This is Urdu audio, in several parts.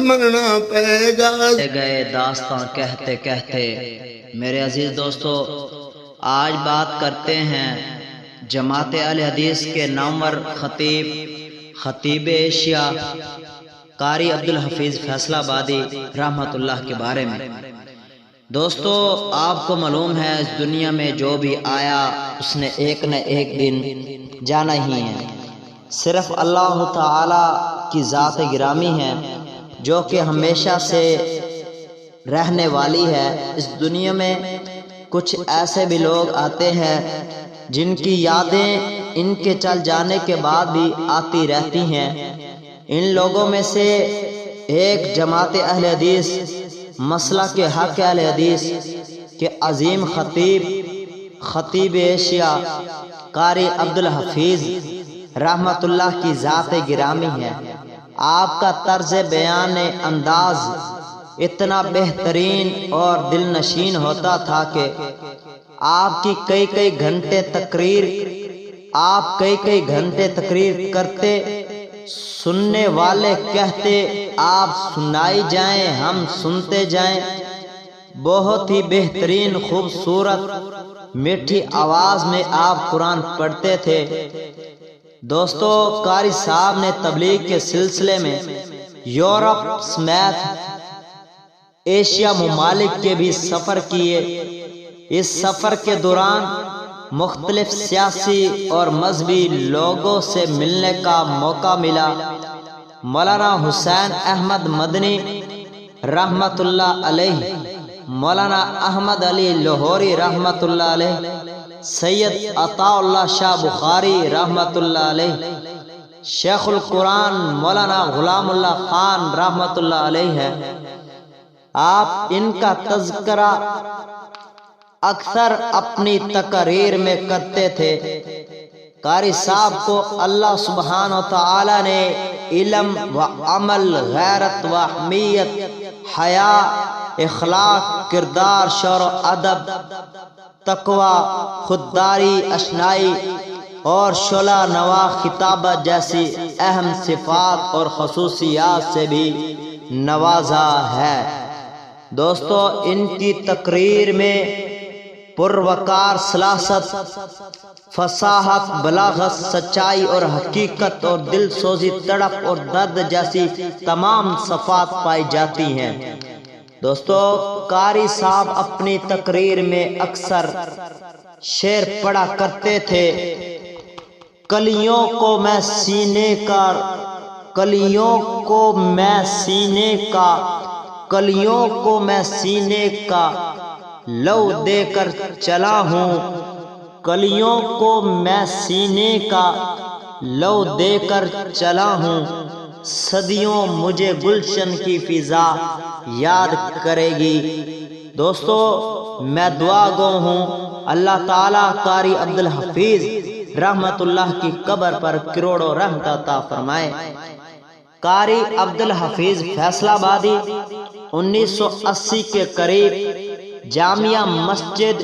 مننا پائے گا۔ گئے داستان کہتے کہتے میرے عزیز دوستو، آج بات کرتے ہیں جماعت اہل حدیث کے نامور خطیب ایشیا قاری عبدالحفیظ فیصلہ آبادی رحمت اللہ کے بارے میں۔ دوستو، آپ کو معلوم ہے اس دنیا میں جو بھی آیا اس نے ایک نہ ایک دن جانا ہی ہے۔ صرف اللہ تعالی کی ذات گرامی ہے جو کہ ہمیشہ سے رہنے والی ہے۔ اس دنیا میں کچھ ایسے بھی لوگ آتے ہیں جن کی یادیں ان کے چل جانے کے بعد بھی آتی رہتی ہیں۔ ان لوگوں میں سے ایک جماعت اہل حدیث مسلک کے حق اہل حدیث کے عظیم خطیب ایشیا قاری عبدالحفیظ رحمت اللہ کی ذات گرامی ہے۔ آپ کا طرز بیان انداز اتنا بہترین اور دل نشین ہوتا تھا کہ آپ کی کئی گھنٹے تقریر کرتے، سننے والے کہتے آپ سنائی جائیں ہم سنتے جائیں۔ بہت ہی بہترین خوبصورت میٹھی آواز میں آپ قرآن پڑھتے تھے۔ دوستو، قاری صاحب نے تبلیغ کے سلسلے میں یورپ سمیت ایشیا ممالک کے بھی سفر کیے۔ اس سفر کے دوران مختلف سیاسی اور مذہبی لوگوں سے ملنے کا موقع ملا۔ مولانا حسین احمد مدنی رحمت اللہ علیہ، مولانا احمد علی لاہوری رحمت اللہ علیہ، سید عطا اللہ شاہ بخاری رحمت اللہ علیہ، شیخ القرآن مولانا غلام اللہ خان رحمت اللہ علیہ ہے۔ آپ ان کا تذکرہ اکثر اپنی تقریر میں کرتے تھے۔ قاری صاحب کو اللہ سبحانہ و تعالی نے علم و عمل، غیرت و حمیت، حیا، اخلاق، کردار، شعر و ادب، تقوی، خودداری، اشنائی اور شعلہ نوا خطابت جیسی اہم صفات اور خصوصیات سے بھی نوازا ہے۔ دوستو، ان کی تقریر میں پروقار سلاست، فصاحت، بلاغت، سچائی اور حقیقت اور دل سوزی، تڑپ اور درد جیسی تمام صفات پائی جاتی ہیں۔ دوستو، قاری صاحب اپنی تقریر میں اکثر شعر پڑھا کرتے تھے۔ کلیوں کو میں سینے کا لو دے کر چلا ہوں، کلیوں کو میں سینے کا لو دے کر چلا ہوں، صدیوں مجھے گلشن کی فضا یاد کرے گی۔ دوستو، میں دعا گو ہوں اللہ تعالیٰ قاری عبدالحفیظ رحمت اللہ کی قبر پر کروڑوں رحمت عطا فرمائے۔ قاری عبدالحفیظ فیصلہ آبادی 1980 کے قریب جامعہ مسجد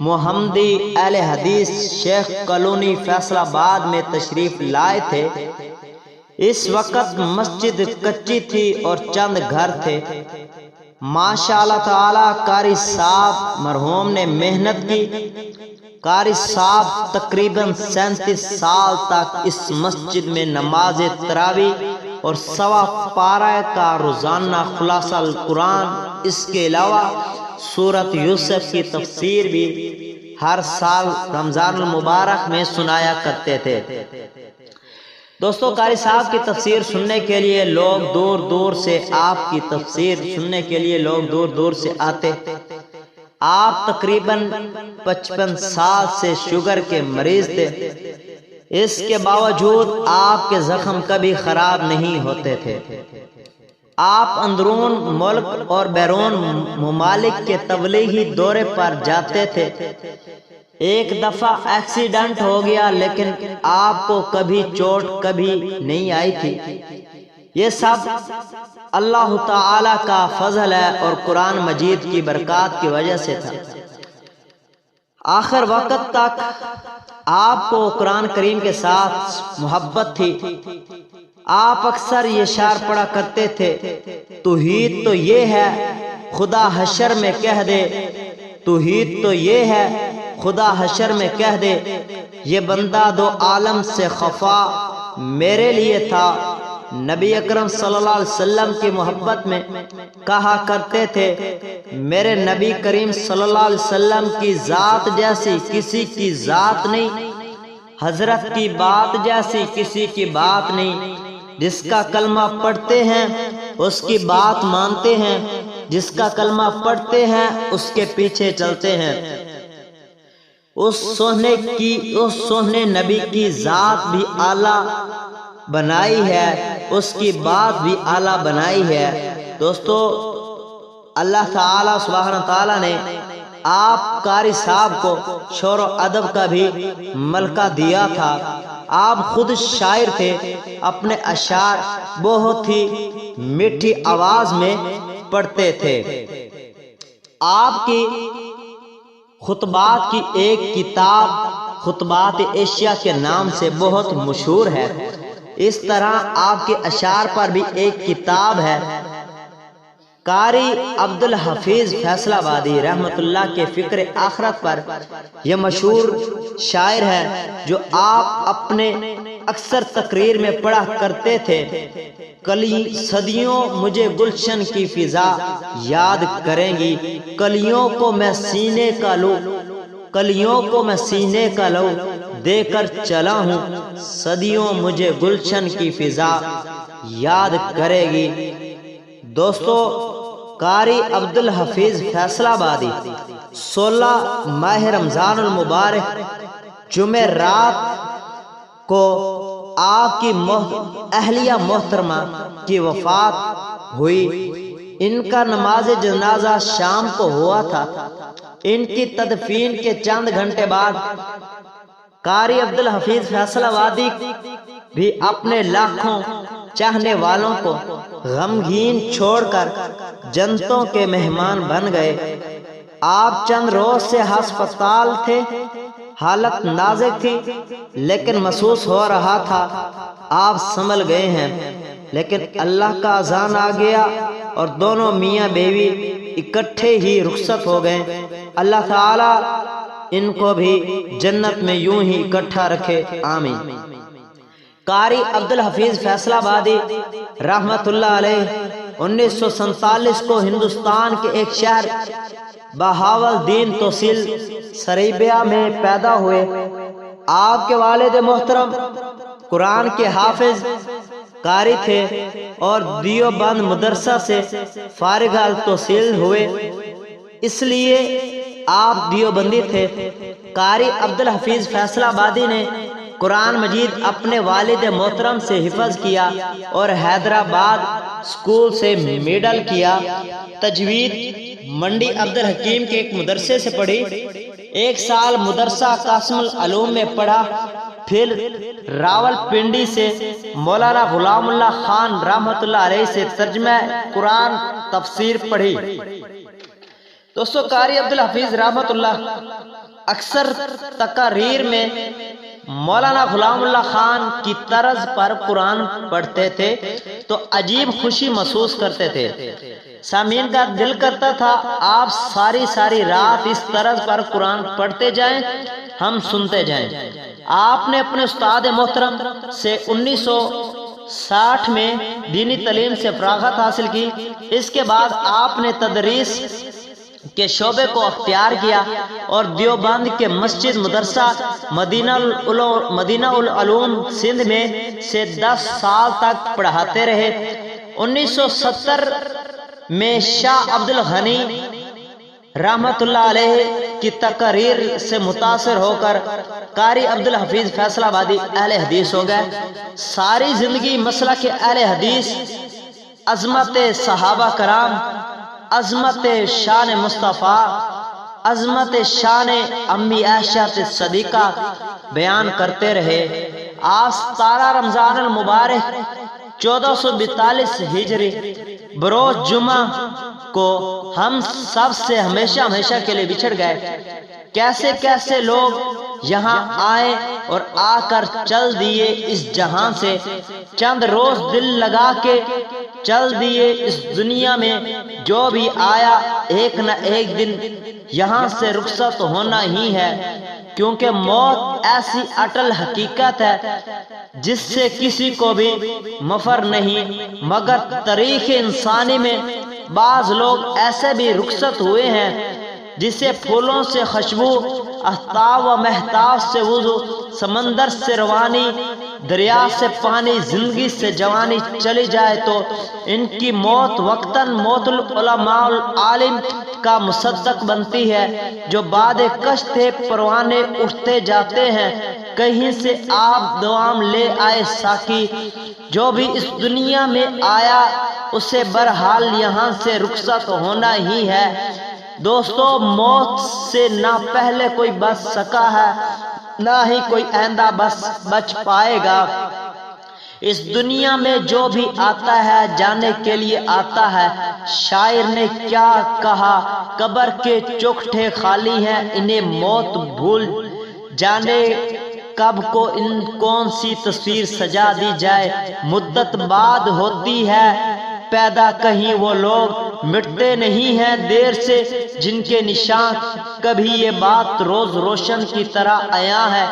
محمدی اہل حدیث شیخ کالونی فیصلہ آباد میں تشریف لائے تھے۔ اس وقت مسجد کچی تھی اور چند گھر تھے۔ ماشاء اللہ تعالی قاری صاحب مرحوم نے محنت کی۔ قاری صاحب تقریباً 37 سال تک اس مسجد میں نماز تراویح اور سوا پارہ کا روزانہ خلاصہ القرآن، اس کے علاوہ سورۃ یوسف کی تفسیر بھی ہر سال رمضان المبارک میں سنایا کرتے تھے۔ دوستو، قاری صاحب کی تفسیر سننے کے لیے لوگ دور دور سے آتے۔ آپ تقریباً 55 سال سے شوگر کے مریض تھے۔ اس کے باوجود آپ کے زخم کبھی خراب نہیں ہوتے تھے۔ آپ اندرون ملک اور بیرون ممالک کے تبلیغی دورے پر جاتے تھے۔ ایک دفعہ ایکسیڈنٹ ہو گیا لیکن آپ کو کبھی چوٹ کبھی نہیں آئی تھی۔ یہ سب اللہ تعالی کا فضل ہے اور قرآن مجید کی برکات کی وجہ سے تھا۔ آخر وقت تک آپ کو قرآن کریم کے ساتھ محبت تھی۔ آپ اکثر یہ شعر پڑھا کرتے تھے، توحید تو یہ ہے خدا حشر میں کہہ دے، توحید تو یہ ہے خدا حشر میں کہہ دے، یہ بندہ دو عالم سے خفا میرے لیے تھا۔ نبی اکرم صلی اللہ علیہ وسلم کی محبت میں کہا کرتے تھے، میرے نبی کریم صلی اللہ علیہ وسلم کی ذات جیسی کسی کی ذات نہیں، حضرت کی بات جیسی کسی کی بات نہیں، جس کا کلمہ پڑھتے ہیں اس کی بات مانتے ہیں، جس کا کلمہ پڑھتے ہیں اس کے پیچھے چلتے ہیں۔ اس سونے نبی کی ذات بھی اعلیٰ بنائی ہے، اس کی بات بھی اعلیٰ بنائی ہے۔ دوستو، اللہ تعالیٰ سبحانہ تعالیٰ نے آپ قاری صاحب کو شعر و ادب کا بھی ملکہ دیا تھا۔ آپ خود شاعر تھے، اپنے اشعار بہت ہی میٹھی آواز میں پڑھتے تھے۔ آپ کی خطبات کی ایک کتاب خطبات ایشیا کے نام سے بہت مشہور ہے۔ اس طرح آپ کے اشعار پر بھی ایک کتاب ہے۔ قاری عبدالحفیظ فیصل آبادی رحمت اللہ کے فکر آخرت پر یہ مشہور شاعر ہے، جو آپ اپنے اکثر تقریر میں پڑھا کرتے تھے، صدیوں مجھے گلشن کی فضا یاد کریں گی، کلیوں کو میں سینے کا لو دے کر چلا ہوں، صدیوں مجھے گلشن کی فضا یاد کرے گی۔ دوستو، قاری عبدالحفیظ فیصل آبادی 16 ماہ رمضان المبارک جمعرات کو آپ کی اہلیہ محترمہ کی وفات ہوئی۔ ان کا نماز جنازہ شام کو ہوا تھا۔ ان کی تدفین کے چند گھنٹے بعد قاری عبدالحفیظ فیصل آبادی بھی اپنے لاکھوں چاہنے والوں کو غمگین چھوڑ کر جنتوں کے مہمان بن گئے۔ آپ چند روز سے ہسپتال تھے، حالت نازک تھی، لیکن محسوس ہو رہا تھا آپ سنبھل گئے ہیں۔ لیکن اللہ کا اذان آ گیا اور دونوں میاں بیوی اکٹھے ہی رخصت ہو گئے۔ اللہ تعالی ان کو بھی جنت میں یوں ہی اکٹھا رکھے، آمین۔ قاری عبدالحفیظ فیصل آبادی رحمت اللہ علیہ 1947 کو ہندوستان کے ایک شہر بہاولدین تحصیل سریبیا میں پیدا ہوئے۔ آپ کے والد محترم قرآن کے حافظ قاری تھے اور دیوبند مدرسہ سے فارغ التحصیل ہوئے، اس لیے آپ دیوبندی تھے۔ قاری عبدالحفیظ فیصل آبادی نے قرآن مجید اپنے والد محترم سے حفظ کیا اور حیدرآباد اسکول سے میڈل کیا۔ تجوید منڈی عبدالحکیم کے ایک مدرسے سے پڑھی، ایک سال مدرسہ قاسم العلوم میں پڑھا، پھر راول پنڈی سے مولانا غلام اللہ خان رحمت اللہ علیہ سے ترجمہ قرآن تفسیر پڑھی۔ دوستو، قاری عبدالحفیظ رحمت اللہ اکثر تقاریر میں مولانا غلام اللہ خان کی طرز پر قرآن پڑھتے تھے تو عجیب خوشی محسوس کرتے تھے۔ سامعین کا دل کرتا تھا آپ ساری رات اس طرز پر قرآن پڑھتے جائیں، ہم سنتے جائیں۔ آپ نے اپنے استاد محترم سے 1960 میں دینی تعلیم سے فراغت حاصل کی۔ اس کے بعد آپ نے تدریس کے شعبے کو اختیار کیا اور دیوبند کے مسجد مدرسہ مدینہ العلوم سندھ میں سے 10 سال تک پڑھاتے رہے۔ 1970 میں شاہ عبد الغنی رحمت اللہ علیہ کی تقاریر سے متاثر ہو کر قاری عبدالحفیظ فیصل آبادی اہل حدیث ہو گئے۔ ساری زندگی مسلک اہل حدیث، عظمت صحابہ کرام، عظمت شان مصطفیٰ، عظمت شان امی عائشہ صدیقہ بیان کرتے رہے۔ آج 17 رمضان المبارک 1442 ہجری بروز جمعہ کو ہم سب سے ہمیشہ ہمیشہ کے لیے بچھڑ گئے۔ کیسے کیسے لوگ یہاں آئے اور آ کر چل دیے اس جہاں سے، چند روز دل لگا کے چل دیے اس دنیا میں۔ جو بھی آیا ایک نہ ایک دن یہاں سے رخصت ہونا ہی ہے، کیونکہ موت ایسی اٹل حقیقت ہے جس سے کسی کو بھی مفر نہیں۔ مگر تاریخ انسانی میں بعض لوگ ایسے بھی رخصت ہوئے ہیں جسے پھولوں سے خوشبو، آفتاب و مہتاب سے وضو، سمندر سے روانی، دریا سے پانی، زندگی سے جوانی چلی جائے تو ان کی موت وقتاً موت العلماء العالم کا مصدق بنتی ہے۔ جو باد کشت پروانے اٹھتے جاتے ہیں، کہیں سے آپ دوام لے آئے ساقی۔ جو بھی اس دنیا میں آیا اسے بہرحال یہاں سے رخصت ہونا ہی ہے۔ دوستو، موت سے نہ پہلے کوئی بچ سکا ہے، نہ ہی کوئی آئندہ بچ پائے گا۔ اس دنیا میں جو بھی آتا ہے جانے کے لیے آتا ہے۔ شاعر نے کیا کہا، قبر کے چوکھٹے خالی ہیں، انہیں موت بھول جانے کب کو ان کون سی تصویر سجا دی جائے۔ مدت بعد ہوتی ہے پیدا کہیں وہ لوگ، مٹتے نہیں ہیں دیر سے جن کے نشان۔ کبھی یہ بات روز روشن کی طرح عیاں ہے،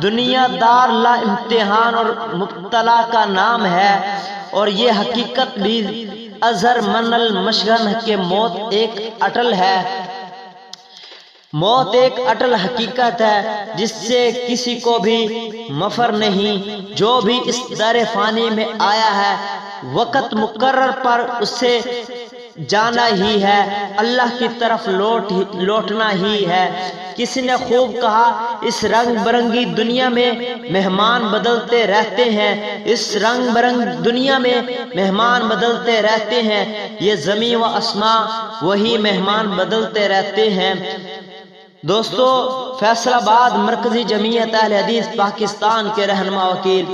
دنیا دار لا امتحان اور مبتلا کا نام ہے، اور یہ حقیقت بھی اظہر من المشغن کہ موت ایک اٹل ہے۔ موت ایک اٹل حقیقت ہے جس سے کسی کو بھی مفر نہیں۔ جو بھی اس در فانی میں آیا ہے وقت مقرر پر اسے جانا ہی ہے، اللہ کی طرف لوٹنا ہی ہے۔ کسی نے خوب کہا، اس رنگ برنگی دنیا میں مہمان بدلتے رہتے ہیں، اس رنگ برنگ دنیا میں مہمان بدلتے رہتے ہیں، یہ زمین و آسمان وہی مہمان بدلتے رہتے ہیں۔ دوستو، فیصل آباد مرکزی جمعیت اہل حدیث پاکستان کے رہنما وکیل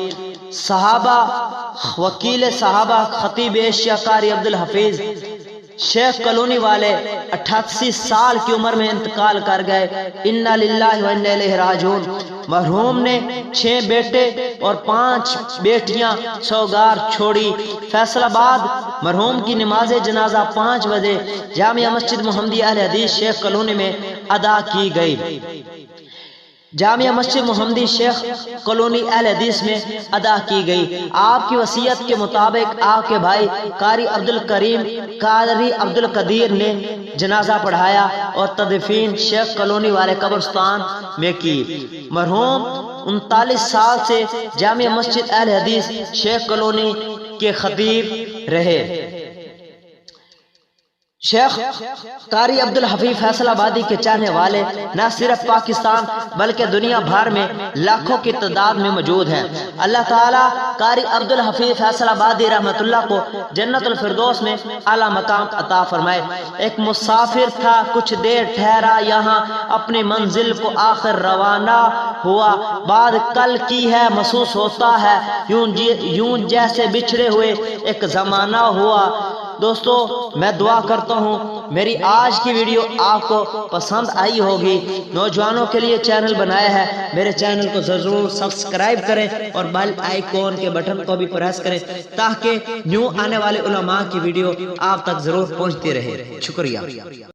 صحابہ خطیب ایشیا قاری عبدالحفیظ شیخ کالونی والے 88 سال کی عمر میں انتقال کر گئے۔ انا للہ و انا الیہ راجعون۔ مرحوم نے 6 بیٹے اور 5 بیٹیاں سوگار چھوڑی۔ فیصل آباد مرحوم کی نماز جنازہ 5 بجے جامعہ مسجد محمدی اہل حدیث شیخ کالونی میں ادا کی گئی۔ جامعہ مسجد محمدی شیخ کالونی اہل حدیث میں ادا کی گئی۔ آپ کی وصیت کے مطابق آپ کے بھائی قاری عبدالقدیر نے جنازہ پڑھایا اور تدفین شیخ کالونی والے قبرستان میں کی۔ مرحوم 39 سال سے جامعہ مسجد اہل حدیث شیخ کالونی کے خطیب رہے۔ شیخ قاری عبدالحفیظ فیصل آبادی کے چاہنے والے نہ صرف پاکستان بلکہ دنیا بھر میں لاکھوں کی تعداد میں موجود ہیں۔ اللہ تعالیٰ قاری عبدالحفیظ فیصل آبادی رحمت اللہ کو جنت الفردوس میں اعلیٰ مقام عطا فرمائے۔ ایک مسافر تھا، کچھ دیر ٹھہرا یہاں، اپنی منزل کو آخر روانہ ہوا۔ بات کل کی ہے، محسوس ہوتا ہے یوں جیسے بچھڑے ہوئے ایک زمانہ ہوا۔ دوستو، میں دعا کرتا ہوں میری آج کی ویڈیو آپ کو پسند آئی ہوگی۔ نوجوانوں کے لیے چینل بنایا ہے، میرے چینل کو ضرور سبسکرائب کریں اور بیل آئیکن کے بٹن کو بھی پریس کریں تاکہ نیو آنے والے علماء کی ویڈیو آپ تک ضرور پہنچتی رہے۔ شکریہ۔